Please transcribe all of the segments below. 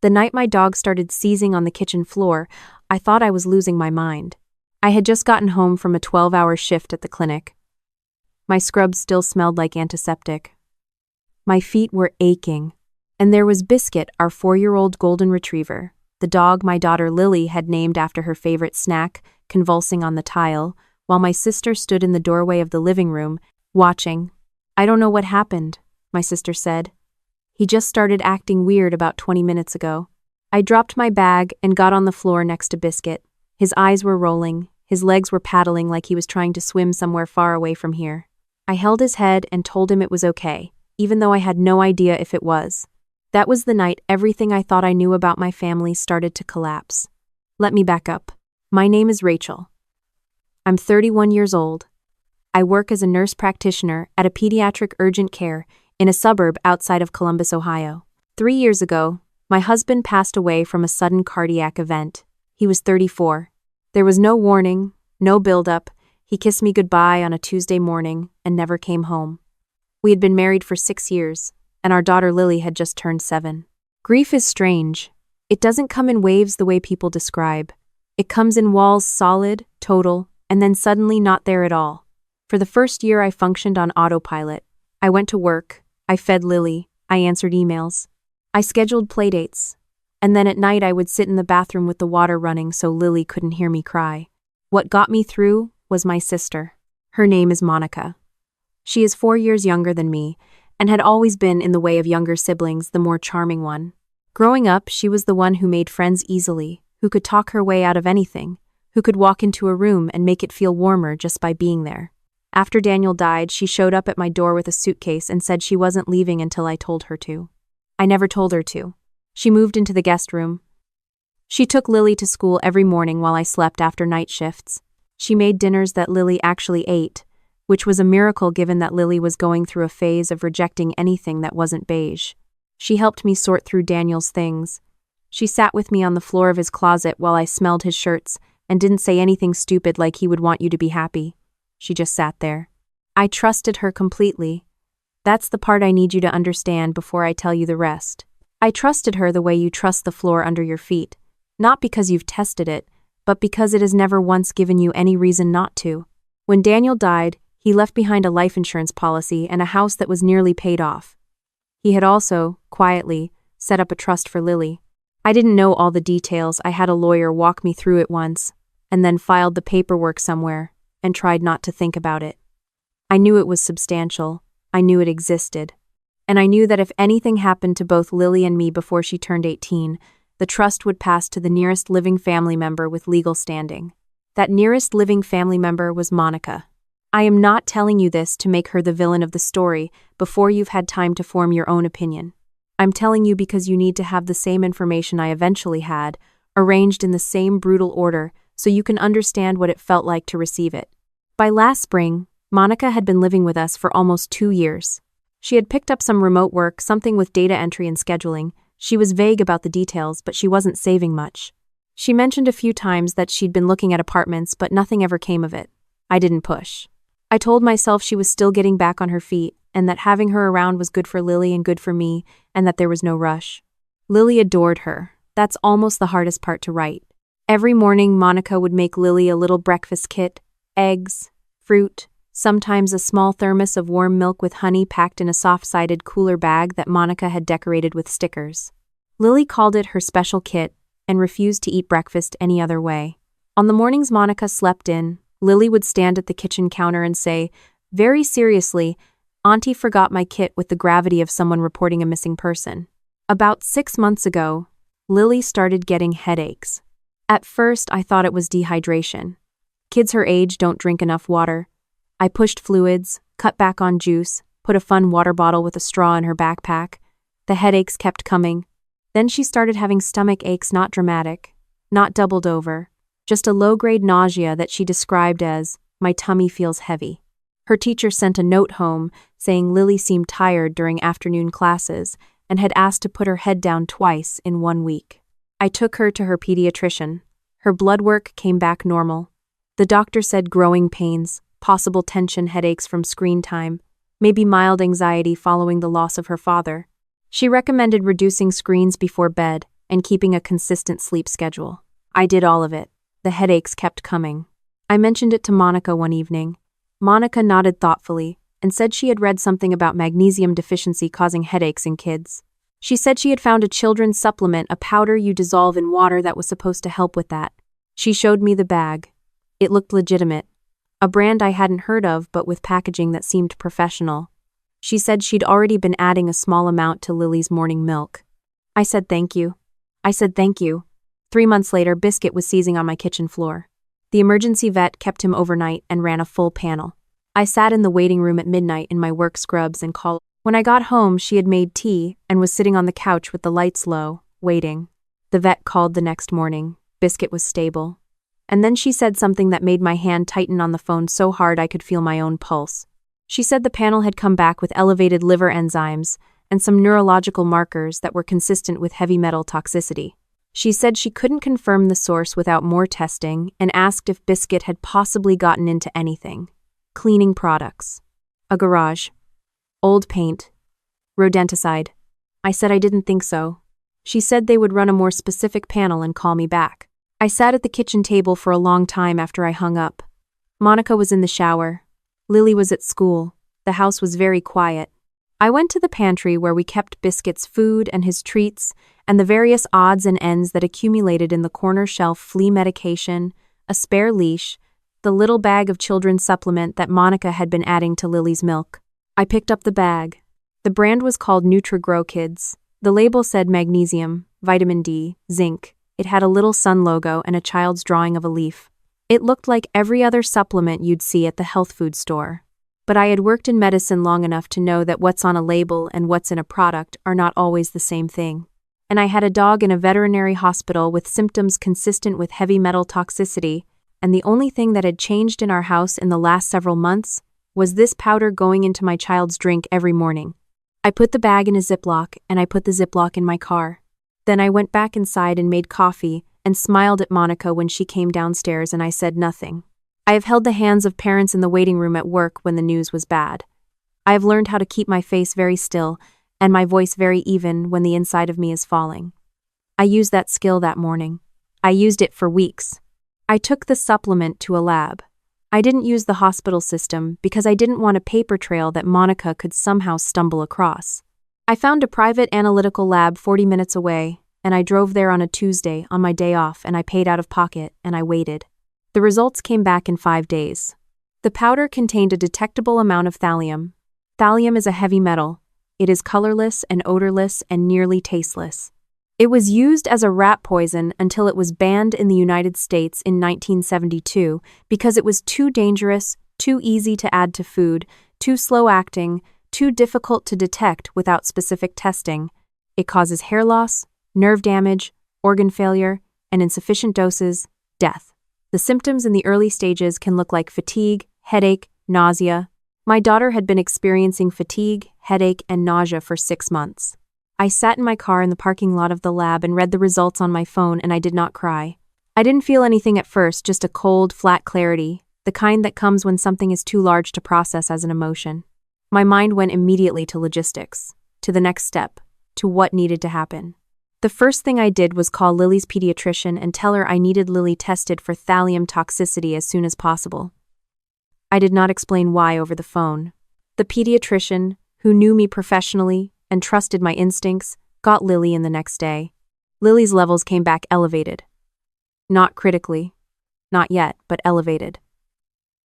The night my dog started seizing on the kitchen floor, I thought I was losing my mind. I had just gotten home from a 12-hour shift at the clinic. My scrubs still smelled like antiseptic. My feet were aching. And there was Biscuit, our 4-year-old golden retriever, the dog my daughter Lily had named after her favorite snack, convulsing on the tile, while my sister stood in the doorway of the living room, watching. "I don't know what happened," my sister said. "He just started acting weird about 20 minutes ago." I dropped my bag and got on the floor next to Biscuit. His eyes were rolling, his legs were paddling like he was trying to swim somewhere far away from here. I held his head and told him it was okay, even though I had no idea if it was. That was the night everything I thought I knew about my family started to collapse. Let me back up. My name is Rachel. I'm 31 years old. I work as a nurse practitioner at a pediatric urgent care in a suburb outside of Columbus, Ohio. 3 years ago, my husband passed away from a sudden cardiac event. He was 34. There was no warning, no build-up. He kissed me goodbye on a Tuesday morning and never came home. We had been married for 6 years, and our daughter Lily had just turned 7. Grief is strange. It doesn't come in waves the way people describe. It comes in walls, solid, total, and then suddenly not there at all. For the first year I functioned on autopilot. I went to work, I fed Lily, I answered emails. I scheduled playdates. And then at night I would sit in the bathroom with the water running so Lily couldn't hear me cry. What got me through was my sister. Her name is Monica. She is 4 years younger than me, and had always been, in the way of younger siblings, the more charming one. Growing up, she was the one who made friends easily, who could talk her way out of anything, who could walk into a room and make it feel warmer just by being there. After Daniel died, she showed up at my door with a suitcase and said she wasn't leaving until I told her to. I never told her to. She moved into the guest room. She took Lily to school every morning while I slept after night shifts. She made dinners that Lily actually ate, which was a miracle given that Lily was going through a phase of rejecting anything that wasn't beige. She helped me sort through Daniel's things. She sat with me on the floor of his closet while I smelled his shirts and didn't say anything stupid like he would want you to be happy. She just sat there. I trusted her completely. That's the part I need you to understand before I tell you the rest. I trusted her the way you trust the floor under your feet, not because you've tested it, but because it has never once given you any reason not to. When Daniel died, he left behind a life insurance policy and a house that was nearly paid off. He had also, quietly, set up a trust for Lily. I didn't know all the details. I had a lawyer walk me through it once, and then filed the paperwork somewhere, and tried not to think about it. I knew it was substantial. I knew it existed. And I knew that if anything happened to both Lily and me before she turned 18, the trust would pass to the nearest living family member with legal standing. That nearest living family member was Monica. I am not telling you this to make her the villain of the story before you've had time to form your own opinion. I'm telling you because you need to have the same information I eventually had, arranged in the same brutal order, so you can understand what it felt like to receive it. By last spring, Monica had been living with us for almost 2 years. She had picked up some remote work, something with data entry and scheduling. She was vague about the details, but she wasn't saving much. She mentioned a few times that she'd been looking at apartments, but nothing ever came of it. I didn't push. I told myself she was still getting back on her feet, and that having her around was good for Lily and good for me, and that there was no rush. Lily adored her. That's almost the hardest part to write. Every morning, Monica would make Lily a little breakfast kit, eggs, fruit, sometimes a small thermos of warm milk with honey packed in a soft-sided cooler bag that Monica had decorated with stickers. Lily called it her special kit and refused to eat breakfast any other way. On the mornings Monica slept in, Lily would stand at the kitchen counter and say, very seriously, "Auntie forgot my kit," with the gravity of someone reporting a missing person. About 6 months ago, Lily started getting headaches. At first, I thought it was dehydration. Kids her age don't drink enough water. I pushed fluids, cut back on juice, put a fun water bottle with a straw in her backpack. The headaches kept coming. Then she started having stomach aches, not dramatic, not doubled over, just a low-grade nausea that she described as, "My tummy feels heavy." Her teacher sent a note home saying Lily seemed tired during afternoon classes and had asked to put her head down twice in 1 week. I took her to her pediatrician. Her blood work came back normal. The doctor said growing pains, possible tension headaches from screen time, maybe mild anxiety following the loss of her father. She recommended reducing screens before bed, and keeping a consistent sleep schedule. I did all of it. The headaches kept coming. I mentioned it to Monica one evening. Monica nodded thoughtfully and said she had read something about magnesium deficiency causing headaches in kids. She said she had found a children's supplement, a powder you dissolve in water that was supposed to help with that. She showed me the bag. It looked legitimate. A brand I hadn't heard of, but with packaging that seemed professional. She said she'd already been adding a small amount to Lily's morning milk. I said thank you. 3 months later, Biscuit was seizing on my kitchen floor. The emergency vet kept him overnight and ran a full panel. I sat in the waiting room at midnight in my work scrubs and called. When I got home, she had made tea and was sitting on the couch with the lights low, waiting. The vet called the next morning. Biscuit was stable. And then she said something that made my hand tighten on the phone so hard I could feel my own pulse. She said the panel had come back with elevated liver enzymes and some neurological markers that were consistent with heavy metal toxicity. She said she couldn't confirm the source without more testing and asked if Biscuit had possibly gotten into anything. Cleaning products. A garage. Old paint. Rodenticide. I said I didn't think so. She said they would run a more specific panel and call me back. I sat at the kitchen table for a long time after I hung up. Monica was in the shower. Lily was at school. The house was very quiet. I went to the pantry where we kept Biscuit's food and his treats and the various odds and ends that accumulated in the corner shelf: flea medication, a spare leash, the little bag of children's supplement that Monica had been adding to Lily's milk. I picked up the bag. The brand was called Nutri-Grow Kids. The label said magnesium, vitamin D, zinc. It had a little sun logo and a child's drawing of a leaf. It looked like every other supplement you'd see at the health food store. But I had worked in medicine long enough to know that what's on a label and what's in a product are not always the same thing. And I had a dog in a veterinary hospital with symptoms consistent with heavy metal toxicity, and the only thing that had changed in our house in the last several months was this powder going into my child's drink every morning. I put the bag in a Ziploc, and I put the Ziploc in my car. Then I went back inside and made coffee and smiled at Monica when she came downstairs, and I said nothing. I have held the hands of parents in the waiting room at work when the news was bad. I have learned how to keep my face very still and my voice very even when the inside of me is falling. I used that skill that morning. I used it for weeks. I took the supplement to a lab. I didn't use the hospital system because I didn't want a paper trail that Monica could somehow stumble across. I found a private analytical lab 40 minutes away, and I drove there on a Tuesday on my day off, and I paid out of pocket, and I waited. The results came back in 5 days. The powder contained a detectable amount of thallium. Thallium is a heavy metal. It is colorless and odorless and nearly tasteless. It was used as a rat poison until it was banned in the United States in 1972 because it was too dangerous, too easy to add to food, too slow-acting, too difficult to detect without specific testing. It causes hair loss, nerve damage, organ failure, and in sufficient doses, death. The symptoms in the early stages can look like fatigue, headache, nausea. My daughter had been experiencing fatigue, headache, and nausea for 6 months. I sat in my car in the parking lot of the lab and read the results on my phone, and I did not cry. I didn't feel anything at first, just a cold, flat clarity, the kind that comes when something is too large to process as an emotion. My mind went immediately to logistics, to the next step, to what needed to happen. The first thing I did was call Lily's pediatrician and tell her I needed Lily tested for thallium toxicity as soon as possible. I did not explain why over the phone. The pediatrician, who knew me professionally and trusted my instincts, got Lily in the next day. Lily's levels came back elevated. Not critically. Not yet, but elevated.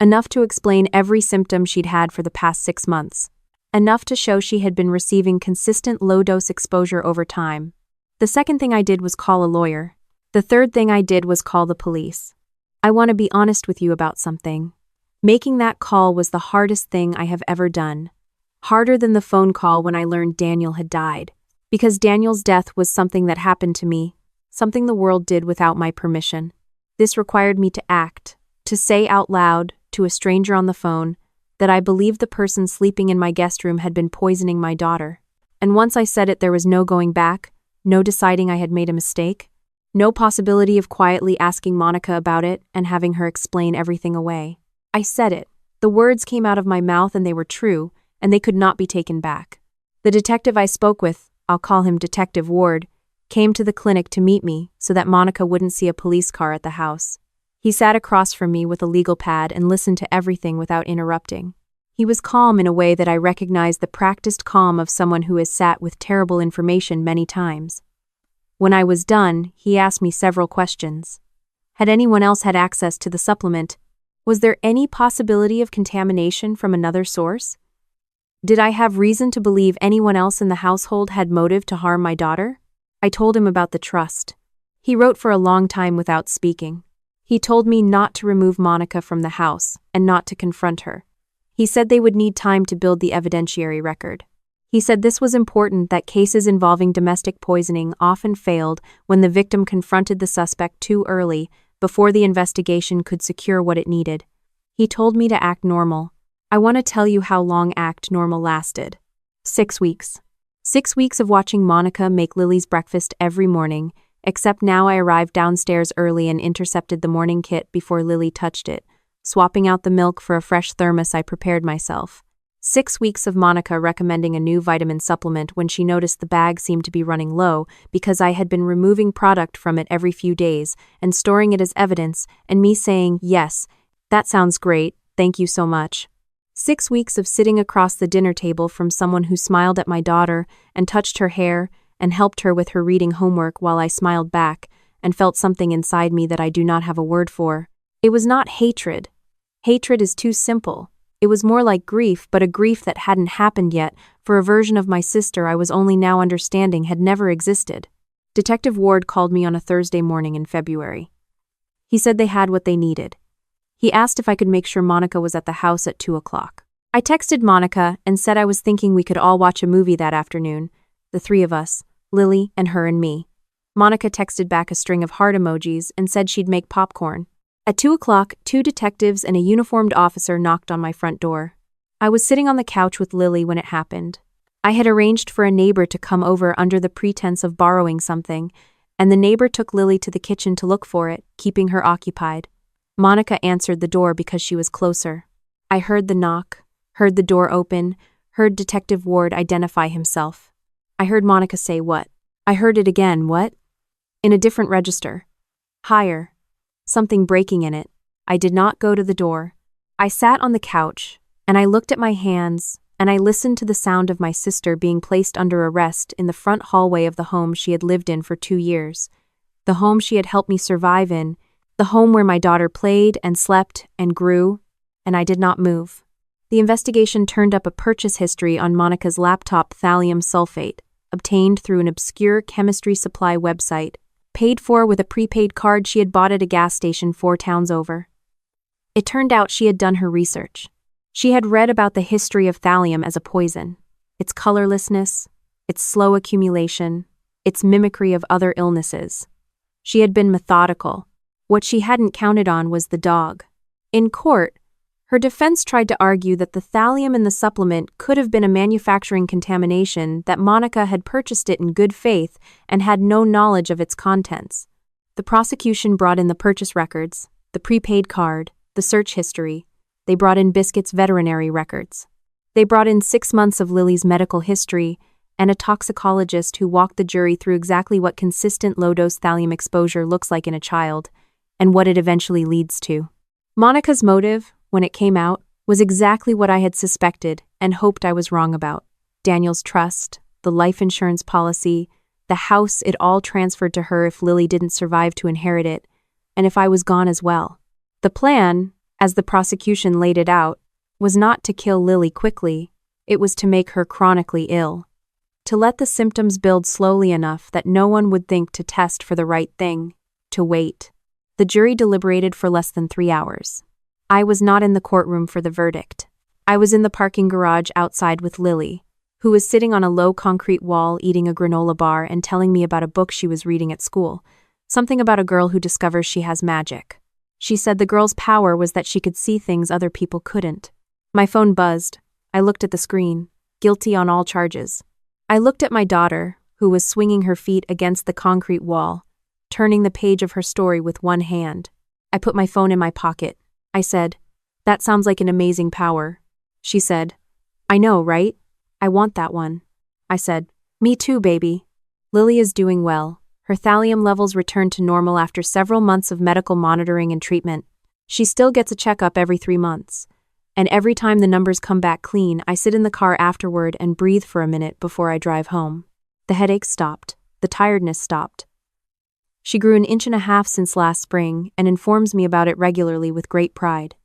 Enough to explain every symptom she'd had for the past 6 months. Enough to show she had been receiving consistent low-dose exposure over time. The second thing I did was call a lawyer. The third thing I did was call the police. I want to be honest with you about something. Making that call was the hardest thing I have ever done. Harder than the phone call when I learned Daniel had died. Because Daniel's death was something that happened to me, something the world did without my permission. This required me to act, to say out loud, to a stranger on the phone, that I believed the person sleeping in my guest room had been poisoning my daughter. And once I said it, there was no going back, no deciding I had made a mistake, no possibility of quietly asking Monica about it and having her explain everything away. I said it. The words came out of my mouth and they were true, and they could not be taken back. The detective I spoke with, I'll call him Detective Ward, came to the clinic to meet me so that Monica wouldn't see a police car at the house. He sat across from me with a legal pad and listened to everything without interrupting. He was calm in a way that I recognized the practiced calm of someone who has sat with terrible information many times. When I was done, he asked me several questions. Had anyone else had access to the supplement? Was there any possibility of contamination from another source? Did I have reason to believe anyone else in the household had motive to harm my daughter? I told him about the trust. He wrote for a long time without speaking. He told me not to remove Monica from the house and not to confront her. He said they would need time to build the evidentiary record. He said this was important, that cases involving domestic poisoning often failed when the victim confronted the suspect too early, before the investigation could secure what it needed. He told me to act normal. I want to tell you how long act normal lasted. 6 weeks. 6 weeks of watching Monica make Lily's breakfast every morning, except now I arrived downstairs early and intercepted the morning kit before Lily touched it, swapping out the milk for a fresh thermos I prepared myself. 6 weeks of Monica recommending a new vitamin supplement when she noticed the bag seemed to be running low because I had been removing product from it every few days and storing it as evidence, and me saying, "Yes, that sounds great, thank you so much." 6 weeks of sitting across the dinner table from someone who smiled at my daughter and touched her hair and helped her with her reading homework while I smiled back and felt something inside me that I do not have a word for. It was not hatred. Hatred is too simple. It was more like grief, but a grief that hadn't happened yet, for a version of my sister I was only now understanding had never existed. Detective Ward called me on a Thursday morning in February. He said they had what they needed. He asked if I could make sure Monica was at the house at 2 o'clock. I texted Monica and said I was thinking we could all watch a movie that afternoon, the 3 of us, Lily and her and me. Monica texted back a string of heart emojis and said she'd make popcorn. At 2 o'clock, 2 detectives and a uniformed officer knocked on my front door. I was sitting on the couch with Lily when it happened. I had arranged for a neighbor to come over under the pretense of borrowing something, and the neighbor took Lily to the kitchen to look for it, keeping her occupied. Monica answered the door because she was closer. I heard the knock, heard the door open, heard Detective Ward identify himself. I heard Monica say, "What?" I heard it again, "What?" In a different register. Higher. Something breaking in it. I did not go to the door. I sat on the couch, and I looked at my hands, and I listened to the sound of my sister being placed under arrest in the front hallway of the home she had lived in for 2 years. The home she had helped me survive in, the home where my daughter played and slept and grew, and I did not move. The investigation turned up a purchase history on Monica's laptop, thallium sulfate, obtained through an obscure chemistry supply website, paid for with a prepaid card she had bought at a gas station 4 towns over. It turned out she had done her research. She had read about the history of thallium as a poison, its colorlessness, its slow accumulation, its mimicry of other illnesses. She had been methodical. What she hadn't counted on was the dog. In court, her defense tried to argue that the thallium in the supplement could have been a manufacturing contamination, that Monica had purchased it in good faith and had no knowledge of its contents. The prosecution brought in the purchase records, the prepaid card, the search history. They brought in Biscuit's veterinary records. They brought in 6 months of Lily's medical history and a toxicologist who walked the jury through exactly what consistent low-dose thallium exposure looks like in a child and what it eventually leads to. Monica's motive, when it came out, was exactly what I had suspected and hoped I was wrong about. Daniel's trust, the life insurance policy, the house, it all transferred to her if Lily didn't survive to inherit it, and if I was gone as well. The plan, as the prosecution laid it out, was not to kill Lily quickly, it was to make her chronically ill. To let the symptoms build slowly enough that no one would think to test for the right thing, to wait. The jury deliberated for less than 3 hours. I was not in the courtroom for the verdict. I was in the parking garage outside with Lily, who was sitting on a low concrete wall eating a granola bar and telling me about a book she was reading at school, something about a girl who discovers she has magic. She said the girl's power was that she could see things other people couldn't. My phone buzzed. I looked at the screen, guilty on all charges. I looked at my daughter, who was swinging her feet against the concrete wall, turning the page of her story with one hand. I put my phone in my pocket. I said, "That sounds like an amazing power." She said, "I know, right? I want that one." I said, "Me too, baby." Lily is doing well. Her thallium levels returned to normal after several months of medical monitoring and treatment. She still gets a checkup every 3 months. And every time the numbers come back clean, I sit in the car afterward and breathe for a minute before I drive home. The headache stopped. The tiredness stopped. She grew 1.5 inches since last spring and informs me about it regularly with great pride.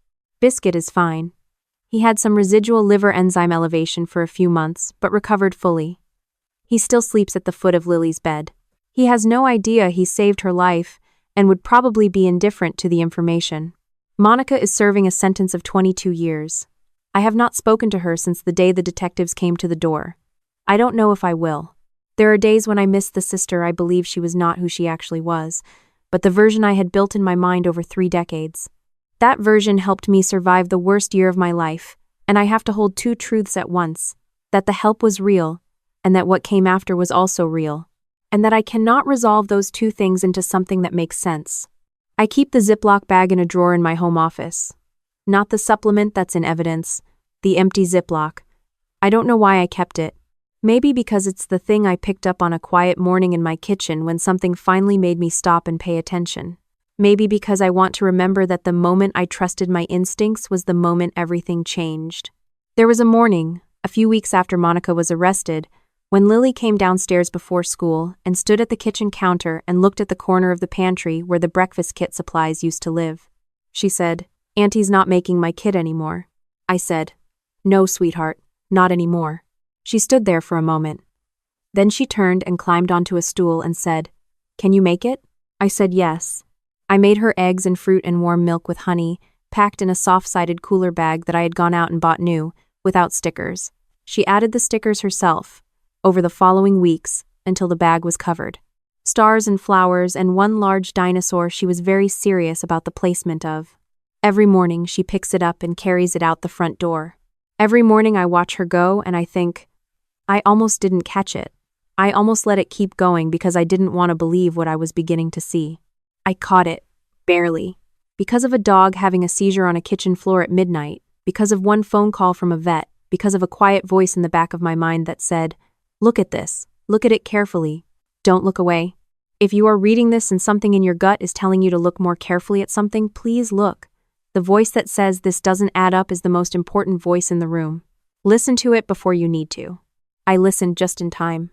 Biscuit is fine. He had some residual liver enzyme elevation for a few months, but recovered fully. He still sleeps at the foot of Lily's bed. He has no idea he saved her life and would probably be indifferent to the information. Monica is serving a sentence of 22 years. I have not spoken to her since the day the detectives came to the door. I don't know if I will. There are days when I miss the sister I believe she was not who she actually was, but the version I had built in my mind over 3 decades. That version helped me survive the worst year of my life, and I have to hold 2 truths at once: that the help was real, and that what came after was also real, and that I cannot resolve those 2 things into something that makes sense. I keep the Ziploc bag in a drawer in my home office. Not the supplement that's in evidence, the empty Ziploc. I don't know why I kept it. Maybe because it's the thing I picked up on a quiet morning in my kitchen when something finally made me stop and pay attention. Maybe because I want to remember that the moment I trusted my instincts was the moment everything changed. There was a morning, a few weeks after Monica was arrested, when Lily came downstairs before school and stood at the kitchen counter and looked at the corner of the pantry where the breakfast kit supplies used to live. She said, "Auntie's not making my kit anymore." I said, "No, sweetheart, not anymore." She stood there for a moment. Then she turned and climbed onto a stool and said, "Can you make it?" I said yes. I made her eggs and fruit and warm milk with honey, packed in a soft-sided cooler bag that I had gone out and bought new, without stickers. She added the stickers herself, over the following weeks, until the bag was covered. Stars and flowers and one large dinosaur she was very serious about the placement of. Every morning she picks it up and carries it out the front door. Every morning I watch her go and I think, I almost didn't catch it. I almost let it keep going because I didn't want to believe what I was beginning to see. I caught it, barely. Because of a dog having a seizure on a kitchen floor at midnight, because of one phone call from a vet, because of a quiet voice in the back of my mind that said, "Look at this, look at it carefully. Don't look away." If you are reading this and something in your gut is telling you to look more carefully at something, please look. The voice that says this doesn't add up is the most important voice in the room. Listen to it before you need to. I listened just in time.